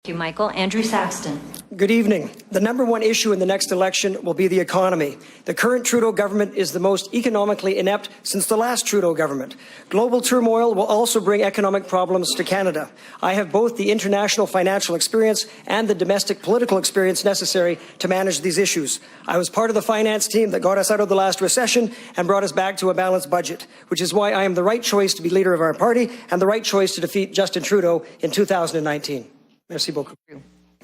Thank you, Michael. Andrew Saxton. Good evening. The number one issue in the next election will be the economy. The current Trudeau government is the most economically inept since the last Trudeau government. Global turmoil will also bring economic problems to Canada. I have both the international financial experience and the domestic political experience necessary to manage these issues. I was part of the finance team that got us out of the last recession and brought us back to a balanced budget, which is why I am the right choice to be leader of our party and the right choice to defeat Justin Trudeau in 2019. Merci beaucoup.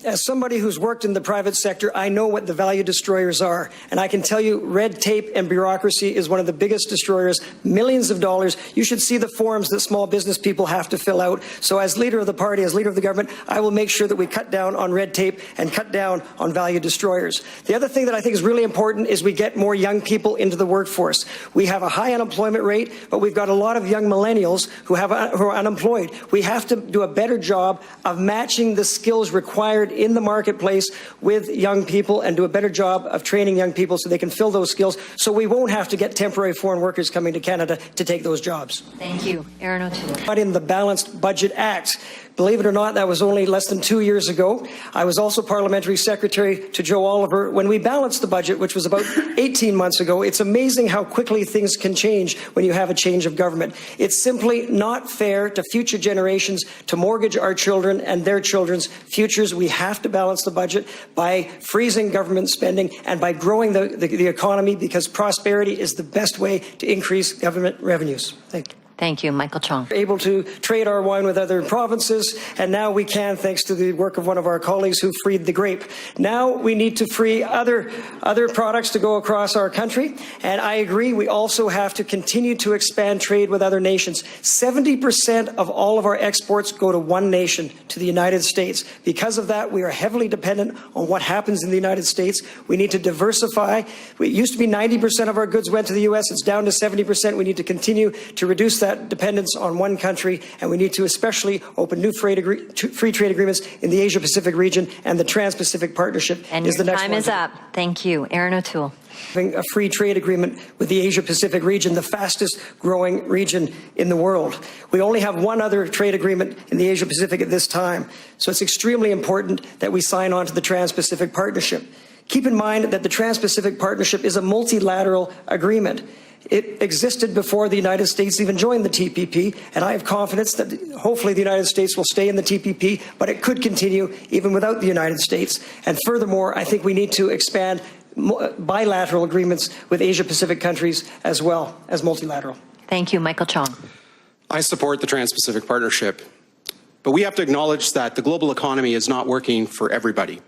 As somebody who's worked in the private sector, I know what the value destroyers are. And I can tell you red tape and bureaucracy is one of the biggest destroyers, millions of dollars. You should see the forms that small business people have to fill out. So as leader of the party, as leader of the government, I will make sure that we cut down on red tape and cut down on value destroyers. The other thing that I think is really important is we get more young people into the workforce. We have a high unemployment rate, but we've got a lot of young millennials who are unemployed. We have to do a better job of matching the skills required in the marketplace with young people and do a better job of training young people so they can fill those skills so we won't have to get temporary foreign workers coming to Canada to take those jobs. Thank you. Aaron O'Toole. But in the Balanced Budget Act, believe it or not, that was only less than 2 years ago. I was also parliamentary secretary to Joe Oliver when we balanced the budget, which was about 18 months ago. It's amazing how quickly things can change when you have a change of government. It's simply not fair to future generations to mortgage our children and their children's futures. We have to balance the budget by freezing government spending and by growing the economy, because prosperity is the best way to increase government revenues. Thank you. Thank you. Michael Chong. Able to trade our wine with other provinces, and now we can, thanks to the work of one of our colleagues who freed the grape. Now we need to free other products to go across our country, and I agree we also have to continue to expand trade with other nations. 70% of all of our exports go to one nation, to the United States. Because of that, we are heavily dependent on what happens in the United States. We need to diversify. It used to be 90% of our goods went to the U.S. It's down to 70%. We need to continue to reduce that dependence on one country, and we need to especially open new free trade agreements in the Asia-Pacific region, and the Trans-Pacific Partnership is the next one. And your time is up. Thank you. Aaron O'Toole. Having a free trade agreement with the Asia-Pacific region, the fastest growing region in the world. We only have one other trade agreement in the Asia-Pacific at this time, so it's extremely important that we sign on to the Trans-Pacific Partnership. Keep in mind that the Trans-Pacific Partnership is a multilateral agreement. It existed before the United States even joined the TPP, and I have confidence that hopefully the United States will stay in the TPP, but it could continue even without the United States. And furthermore, I think we need to expand bilateral agreements with Asia-Pacific countries as well as multilateral. Thank you. Michael Chong. I support the Trans-Pacific Partnership, but we have to acknowledge that the global economy is not working for everybody.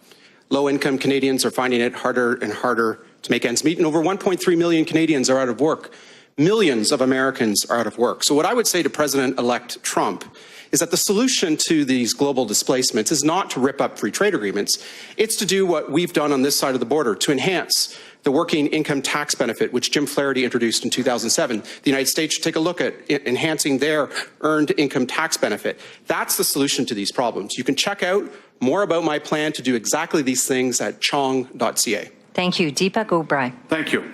Low-income Canadians are finding it harder and harder to make ends meet, and over 1.3 million Canadians are out of work. Millions of Americans are out of work. So what I would say to President-elect Trump is that the solution to these global displacements is not to rip up free trade agreements. It's to do what we've done on this side of the border, to enhance the working income tax benefit, which Jim Flaherty introduced in 2007. The United States should take a look at enhancing their earned income tax benefit. That's the solution to these problems. You can check out more about my plan to do exactly these things at chong.ca. Thank you. Deepak O'Brien. Thank you.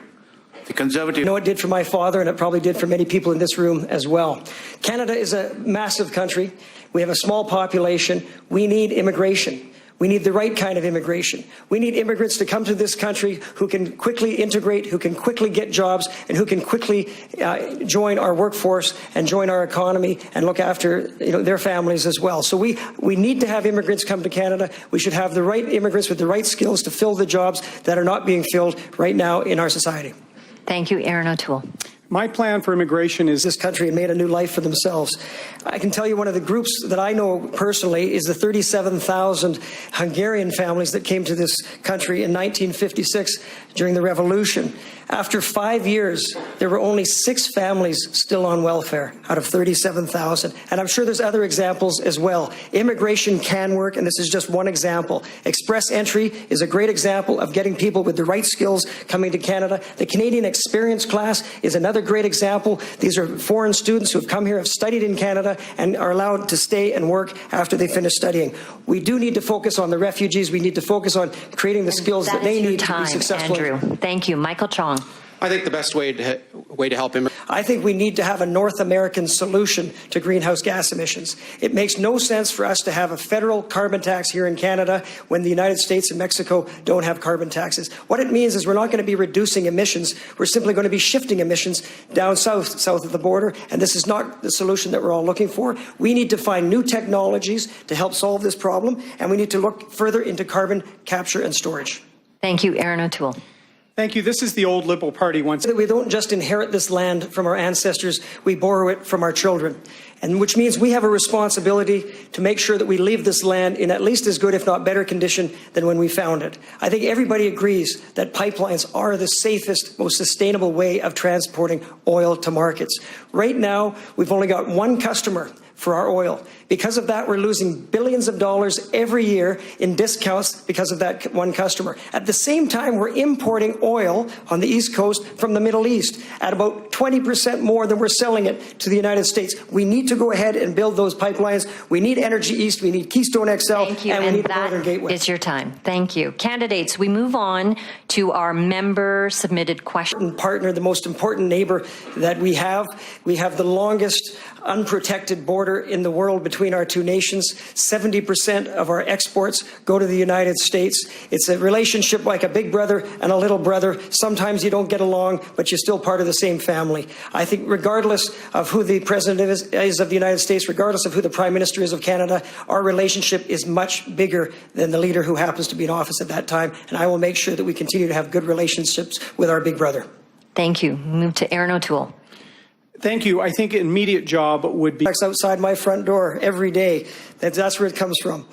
The Conservative. You know, it did for my father, and it probably did for many people in this room as well. Canada is a massive country. We have a small population. We need immigration. We need the right kind of immigration. We need immigrants to come to this country who can quickly integrate, who can quickly get jobs, and who can quickly join our workforce and join our economy and look after their families as well. So we need to have immigrants come to Canada. We should have the right immigrants with the right skills to fill the jobs that are not being filled right now in our society. Thank you. Aaron O'Toole. My plan for immigration is this country and made a new life for themselves. I can tell you one of the groups that I know personally is the 37,000 Hungarian families that came to this country in 1956 during the revolution. After 5 years, there were only 6 families still on welfare out of 37,000. And I'm sure there's other examples as well. Immigration can work, and this is just one example. Express entry is a great example of getting people with the right skills coming to Canada. The Canadian Experience Class is another great example. These are foreign students who have come here, have studied in Canada, and are allowed to stay and work after they finish studying. We do need to focus on the refugees. We need to focus on creating the skills that they need to be successful. Andrew. Thank you. Michael Chong. I think the best way to help immigrants. I think we need to have a North American solution to greenhouse gas emissions. It makes no sense for us to have a federal carbon tax here in Canada when the United States and Mexico don't have carbon taxes. What it means is we're not going to be reducing emissions. We're simply going to be shifting emissions down south of the border, and this is not the solution that we're all looking for. We need to find new technologies to help solve this problem, and we need to look further into carbon capture and storage. Thank you, Aaron O'Toole. Thank you. This is the old Liberal Party once. We don't just inherit this land from our ancestors, we borrow it from our children. And which means we have a responsibility to make sure that we leave this land in at least as good, if not better condition than when we found it. I think everybody agrees that pipelines are the safest, most sustainable way of transporting oil to markets. Right now, we've only got one customer for our oil. Because of that, we're losing billions of dollars every year in discounts because of that one customer. At the same time, we're importing oil on the East Coast from the Middle East at about 20% more than we're selling it to the United States. We need to go ahead and build those pipelines. We need Energy East, we need Keystone XL, Thank you, and we need the that Northern Gateway. is your time. Thank you. Candidates, we move on to our member-submitted question. Partner, the most important neighbor that we have. We have the longest unprotected border in the world between our two nations. 70% of our exports go to the United States. It's a relationship like a big brother and a little brother. Sometimes you don't get along, but you're still part of the same family. I think regardless of who the president is of the United States, regardless of who the prime minister is of Canada, our relationship is much bigger than the leader who happens to be in office at that time. And I will make sure that we continue to have good relationships with our big brother. Thank you. Move to Aaron O'Toole. Thank you. I think an immediate job would be Outside my front door every day. That's where it comes from.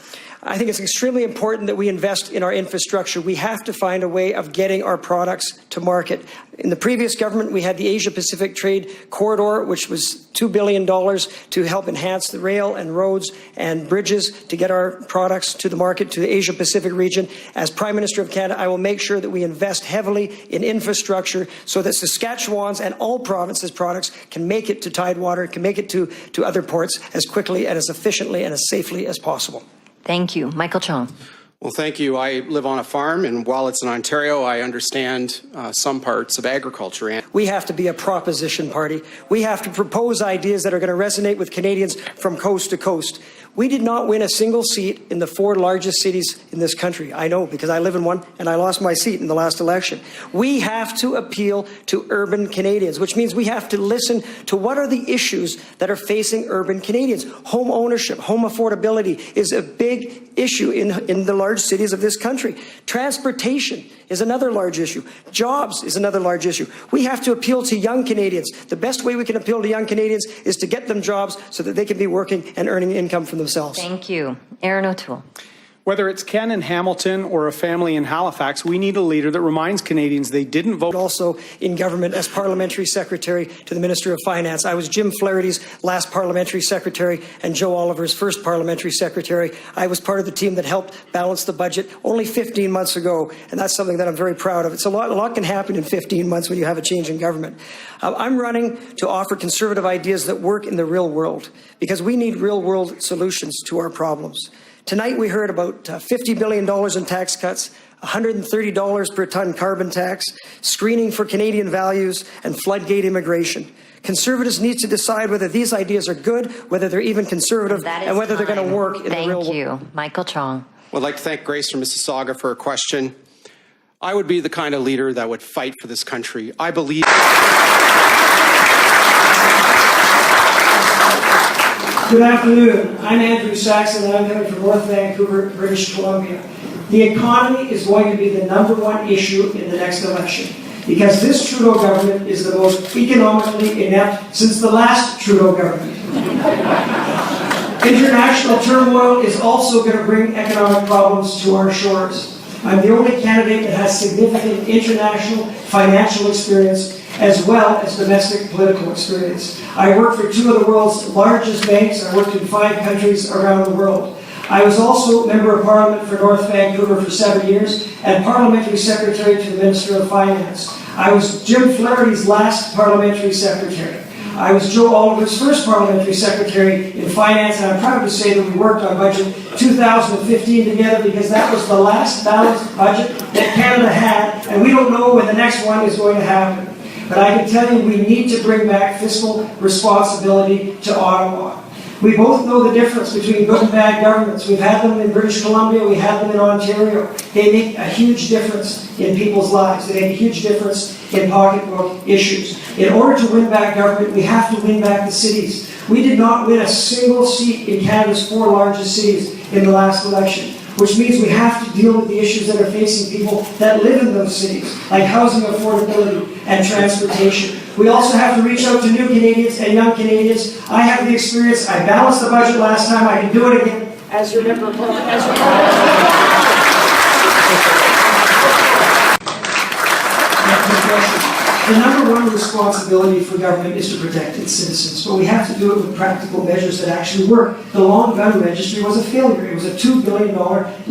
I think it's extremely important that we invest in our infrastructure. We have to find a way of getting our products to market. In the previous government, we had the Asia-Pacific Trade Corridor, which was $2 billion to help enhance the rail and roads and bridges to get our products to the market, to the Asia-Pacific region. As Prime Minister of Canada, I will make sure that we invest heavily in infrastructure so that Saskatchewan's and all provinces' products can make it to Tidewater, can make it to other ports as quickly and as efficiently and as safely as possible. Thank you. Michael Chong. Well, thank you. I live on a farm, and while it's in Ontario, I understand some parts of agriculture. We have to be a proposition party. We have to propose ideas that are going to resonate with Canadians from coast to coast. We did not win a single seat in the 4 largest cities in this country. I know, because I live in one, and I lost my seat in the last election. We have to appeal to urban Canadians, which means we have to listen to what are the issues that are facing urban Canadians. Home ownership, home affordability is a big issue in the large cities of this country. Transportation is another large issue. Jobs is another large issue. We have to appeal to young Canadians. The best way we can appeal to young Canadians is to get them jobs so that they can be working and earning income for themselves. Thank you. Aaron O'Toole. Whether it's Ken in Hamilton or a family in Halifax, we need a leader that reminds Canadians they didn't vote. Also in government as parliamentary secretary to the Minister of Finance. I was Jim Flaherty's last parliamentary secretary and Joe Oliver's first parliamentary secretary. I was part of the team that helped balance the budget only 15 months ago, and that's something that I'm very proud of. It's a lot can happen in 15 months when you have a change in government. I'm running to offer conservative ideas that work in the real world, because we need real world solutions to our problems. Tonight we heard about $50 billion in tax cuts, $130 per ton carbon tax, screening for Canadian values, and floodgate immigration. Conservatives need to decide whether these ideas are good, whether they're even conservative, and whether they're going to work in the real world. Thank you. Michael Chong. I'd like to thank Grace from Mississauga for a question. I would be the kind of leader that would fight for this country. I believe... Good afternoon. I'm Andrew Saxtons, and I'm coming from North Vancouver, British Columbia. The economy is going to be the #1 issue in the next election, because this Trudeau government is the most economically inept since the last Trudeau government. International turmoil is also going to bring economic problems to our shores. I'm the only candidate that has significant international financial experience as well as domestic political experience. I worked for 2 of the world's largest banks. I worked in 5 countries around the world. I was also Member of Parliament for North Vancouver for 7 years and Parliamentary Secretary to the Minister of Finance. I was Jim Flaherty's last Parliamentary Secretary. I was Joe Oliver's first Parliamentary Secretary in Finance, and I'm proud to say that we worked on Budget 2015 together, because that was the last balanced budget that Canada had, and we don't know when the next one is going to happen. But I can tell you we need to bring back fiscal responsibility to Ottawa. We both know the difference between good and bad governments. We've had them in British Columbia, we had them in Ontario. They make a huge difference in people's lives. They make a huge difference in pocketbook issues. In order to win back government, we have to win back the cities. We did not win a single seat in Canada's 4 largest cities in the last election, which means we have to deal with the issues that are facing people that live in those cities, like housing affordability and transportation. We also have to reach out to new Canadians and young Canadians. I have the experience. I balanced the budget last time. I can do it again as your member of parliament. The number one responsibility for government is to protect its citizens, but we have to do it with practical measures that actually work. The long gun registry was a failure. It was a $2 billion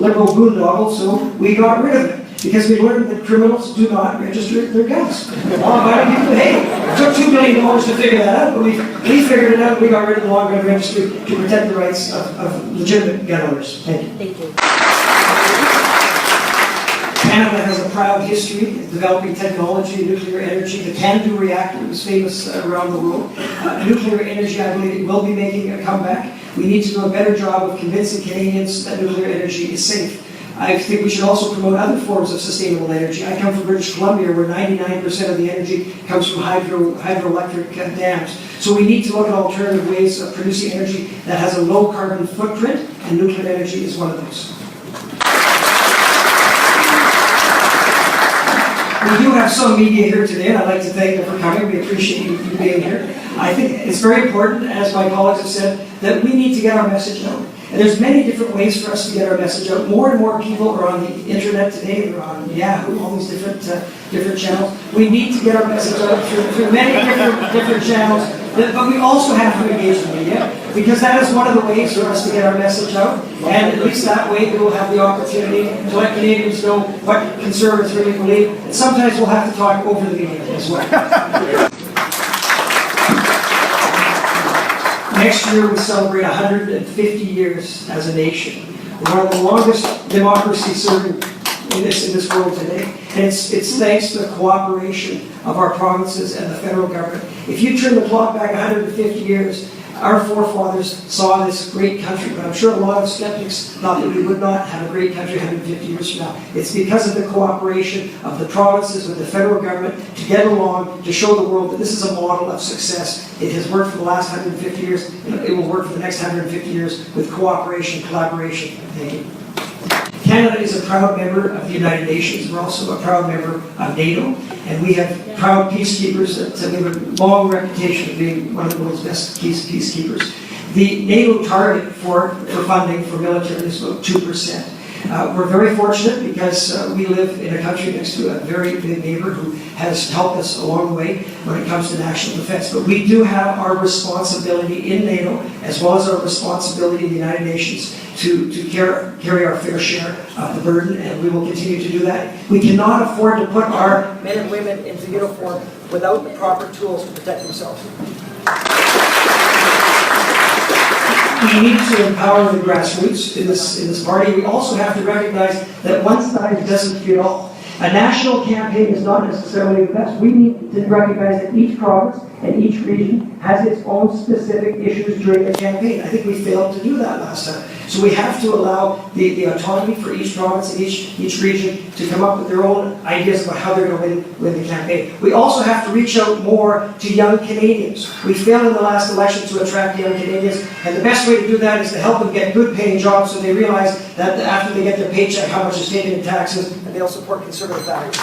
liberal boondoggle, so we got rid of it because we learned that criminals do not register their guns. Hey, it took $2 billion to figure that out, but we figured it out. We got rid of the long gun registry to protect the rights of legitimate gun owners. Thank you. Thank you. Canada has a proud history in developing technology, nuclear energy. The can-do reactor is famous around the world. Nuclear energy, I believe, will be making a comeback. We need to do a better job of convincing Canadians that nuclear energy is safe. I think we should also promote other forms of sustainable energy. I come from British Columbia, where 99% of the energy comes from hydroelectric dams. So we need to look at alternative ways of producing energy that has a low carbon footprint, and nuclear energy is one of those. We do have some media here today, and I'd like to thank them for coming. We appreciate you being here. I think it's very important, as my colleagues have said, that we need to get our message out. And there's many different ways for us to get our message out. More and more people are on the internet today. They're on Yahoo, all these different channels. We need to get our message out through many different channels. But we also have to engage the media, because that is one of the ways for us to get our message out. And at least that way we will have the opportunity to let Canadians know what Conservatives really believe. And sometimes we'll have to talk over the media as well. Next year we celebrate 150 years as a nation. We're one of the longest democracies serving in this world today. And it's thanks to the cooperation of our provinces and the federal government. If you turn the clock back 150 years, our forefathers saw this great country, but I'm sure a lot of skeptics thought that we would not have a great country 150 years from now. It's because of the cooperation of the provinces with the federal government to get along, to show the world that this is a model of success. It has worked for the last 150 years, and it will work for the next 150 years with cooperation, collaboration. Thank you. Canada is a proud member of the United Nations. We're also a proud member of NATO, and we have proud peacekeepers that we have a long reputation of being one of the world's best peacekeepers. The NATO target for funding for military is about 2%. We're very fortunate because we live in a country next to a very big neighbor who has helped us along the way when it comes to national defense. But we do have our responsibility in NATO, as well as our responsibility in the United Nations, to carry our fair share of the burden, and we will continue to do that. We cannot afford to put our men and women into uniform without the proper tools to protect themselves. We need to empower the grassroots in this party. We also have to recognize that one size doesn't fit all. A national campaign is not necessarily the best. We need to recognize that each province and each region has its own specific issues during the campaign. I think we failed to do that last time. So we have to allow the autonomy for each province and each region to come up with their own ideas about how they're going to win the campaign. We also have to reach out more to young Canadians. We failed in the last election to attract young Canadians, and the best way to do that is to help them get good paying jobs so they realize that after they get their paycheck, how much is taken in taxes, and they'll support conservative values.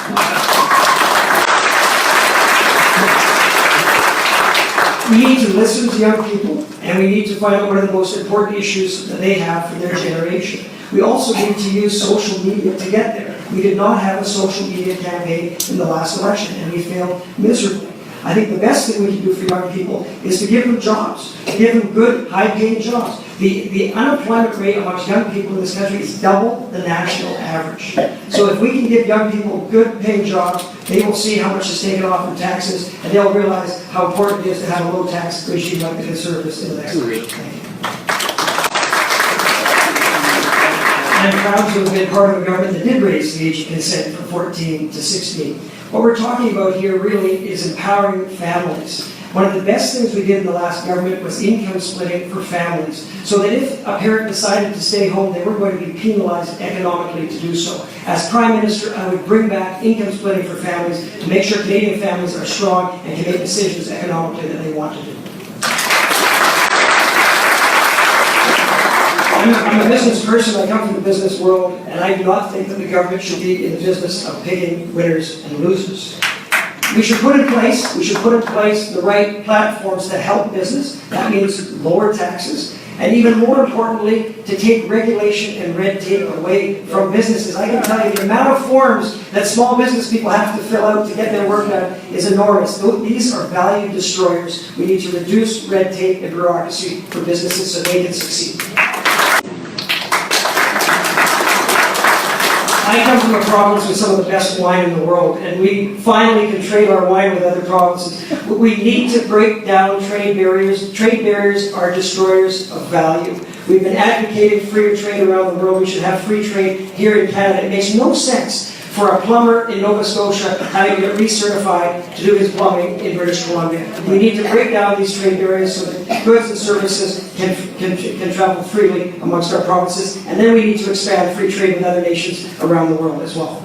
We need to listen to young people, and we need to find out what are the most important issues that they have for their generation. We also need to use social media to get there. We did not have a social media campaign in the last election, and we failed miserably. I think the best thing we can do for young people is to give them jobs, to give them good, high-paying jobs. The unemployment rate amongst young people in this country is double the national average. So if we can give young people good-paying jobs, they will see how much is taken off in taxes, and they'll realize how important it is to have a low-tax regime like the Conservatives in the next election. Thank you. I'm proud to have been part of a government that did raise the age of consent from 14 to 16. What we're talking about here really is empowering families. One of the best things we did in the last government was income splitting for families, so that if a parent decided to stay home, they were going to be penalized economically to do so. As Prime Minister, I would bring back income splitting for families to make sure Canadian families are strong and can make decisions economically that they want to do. I'm a business person, I come from the business world, and I do not think that the government should be in the business of picking winners and losers. We should put in place the right platforms to help business. That means lower taxes, and even more importantly, to take regulation and red tape away from businesses. I can tell you the amount of forms that small business people have to fill out to get their work done is enormous. These are value destroyers. We need to reduce red tape and bureaucracy for businesses so they can succeed. I come from a province with some of the best wine in the world, and we finally can trade our wine with other provinces. But we need to break down trade barriers. Trade barriers are destroyers of value. We've been advocating free trade around the world. We should have free trade here in Canada. It makes no sense for a plumber in Nova Scotia having to get recertified to do his plumbing in British Columbia. We need to break down these trade barriers so that goods and services can travel freely amongst our provinces, and then we need to expand free trade with other nations around the world as well.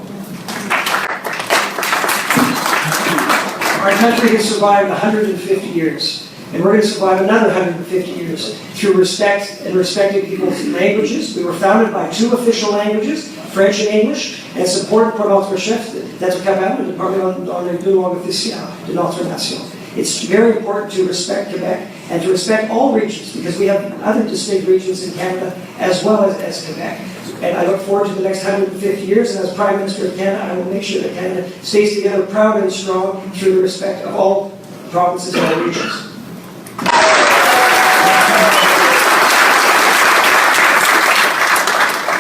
Our country has survived 150 years, and we're going to survive another 150 years through respect and respecting people's languages. We were founded by 2 official languages, French and English, and supported par notre chef d'être capable de parler dans les 2 langues officielles de notre nation. It's very important to respect Quebec and to respect all regions, because we have other distinct regions in Canada as well as Quebec. And I look forward to the next 150 years, and as Prime Minister of Canada, I will make sure that Canada stays together proud and strong through the respect of all provinces and all regions.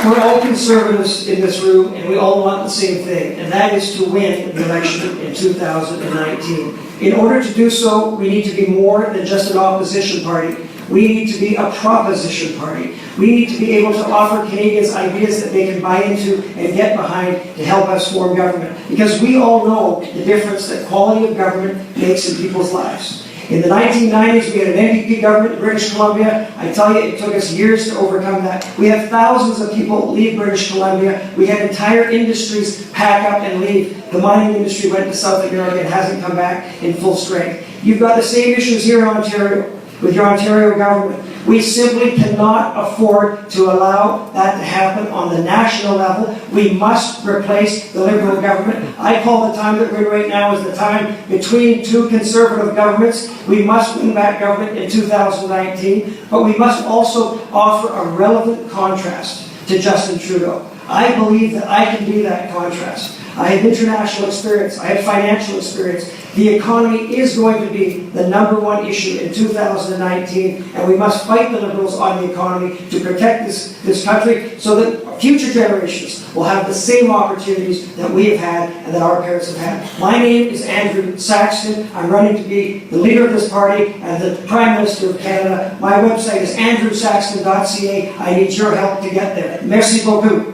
We're all conservatives in this room, and we all want the same thing, and that is to win the election in 2019. In order to do so, we need to be more than just an opposition party. We need to be a proposition party. We need to be able to offer Canadians ideas that they can buy into and get behind to help us form government. Because we all know the difference that quality of government makes in people's lives. In the 1990s, we had an NDP government in British Columbia. I tell you, it took us years to overcome that. We had thousands of people leave British Columbia. We had entire industries pack up and leave. The mining industry went to South America and hasn't come back in full strength. You've got the same issues here in Ontario with your Ontario government. We simply cannot afford to allow that to happen on the national level. We must replace the Liberal government. I call the time that we're in right now as the time between 2 Conservative governments. We must win back government in 2019, but we must also offer a relevant contrast to Justin Trudeau. I believe that I can be that contrast. I have international experience. I have financial experience. The economy is going to be the #1 issue in 2019, and we must fight the Liberals on the economy to protect this country so that future generations will have the same opportunities that we have had and that our parents have had. My name is Andrew Saxton. I'm running to be the leader of this party and the Prime Minister of Canada. My website is andrewsaxton.ca. I need your help to get there. Merci beaucoup.